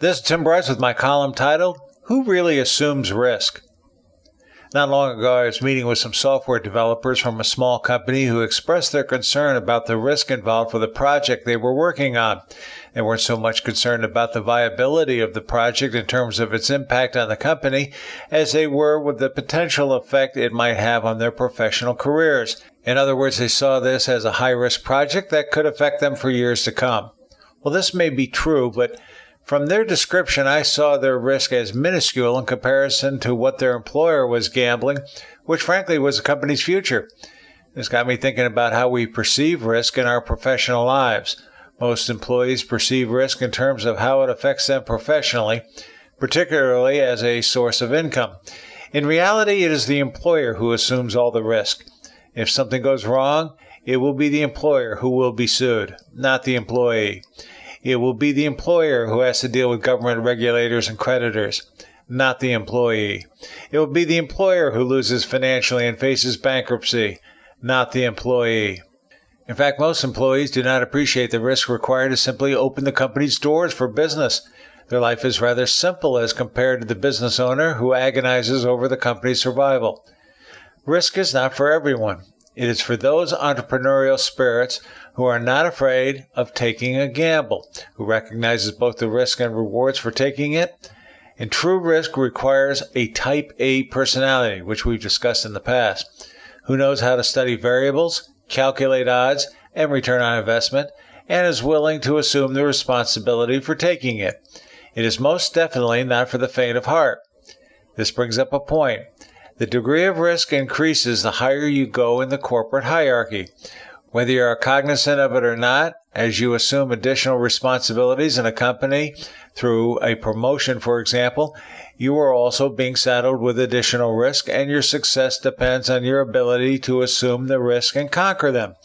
This is Tim Bryce with my column titled, Who Really Assumes Risk? Not long ago, I was meeting with some software developers from a small company who expressed their concern about the risk involved for the project they were working on. They weren't so much concerned about the viability of the project in terms of its impact on the company as they were with the potential effect it might have on their professional careers. In other words, they saw this as a high-risk project that could affect them for years to come. Well, this may be true, but from their description, I saw their risk as minuscule in comparison to what their employer was gambling, which frankly was the company's future. This got me thinking about how we perceive risk in our professional lives. Most employees perceive risk in terms of how it affects them professionally, particularly as a source of income. In reality, it is the employer who assumes all the risk. If something goes wrong, it will be the employer who will be sued, not the employee. It will be the employer who has to deal with government regulators and creditors, not the employee. It will be the employer who loses financially and faces bankruptcy, not the employee. In fact, most employees do not appreciate the risk required to simply open the company's doors for business. Their life is rather simple as compared to the business owner who agonizes over the company's survival. Risk is not for everyone. It is for those entrepreneurial spirits who are not afraid of taking a gamble, who recognizes both the risk and rewards for taking it. And true risk requires a type A personality, which we've discussed in the past, who knows how to study variables, calculate odds and return on investment, and is willing to assume the responsibility for taking it. It is most definitely not for the faint of heart. This brings up a point. The degree of risk increases the higher you go in the corporate hierarchy. Whether you are cognizant of it or not, as you assume additional responsibilities in a company through a promotion, for example, you are also being saddled with additional risk, and your success depends on your ability to assume the risk and conquer them.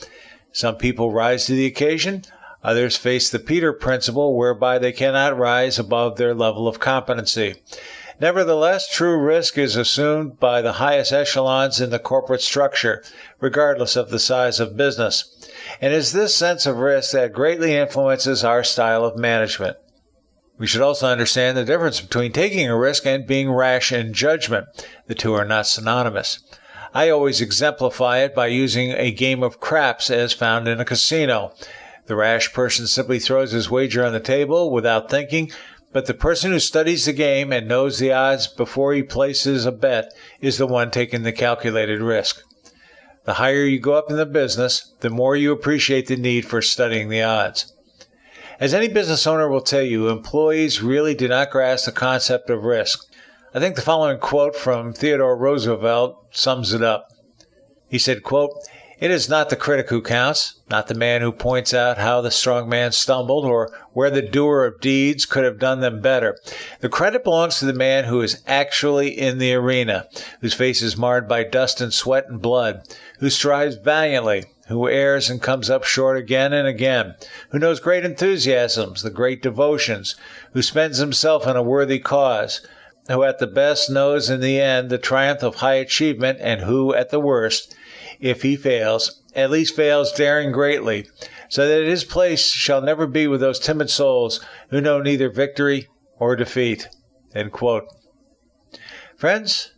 Some people rise to the occasion. Others face the Peter principle, whereby they cannot rise above their level of competency. Nevertheless, true risk is assumed by the highest echelons in the corporate structure, regardless of the size of business. And it is this sense of risk that greatly influences our style of management. We should also understand the difference between taking a risk and being rash in judgment. The two are not synonymous. I always exemplify it by using a game of craps as found in a casino. The rash person simply throws his wager on the table without thinking, but the person who studies the game and knows the odds before he places a bet is the one taking the calculated risk. The higher you go up in the business, the more you appreciate the need for studying the odds. As any business owner will tell you, employees really do not grasp the concept of risk. I think the following quote from Theodore Roosevelt sums it up. He said, quote, "It is not the critic who counts, not the man who points out how the strong man stumbled or where the doer of deeds could have done them better. The credit belongs to the man who is actually in the arena, whose face is marred by dust and sweat and blood, who strives valiantly, who errs and comes up short again and again, who knows great enthusiasms, the great devotions, who spends himself in a worthy cause, who at the best knows in the end the triumph of high achievement, and who, at the worst, if he fails, at least fails daring greatly, so that his place shall never be with those timid souls who know neither victory or defeat." End quote. Friends,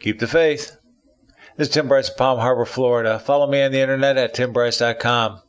keep the faith. This is Tim Bryce of Palm Harbor, Florida. Follow me on the internet at timbryce.com.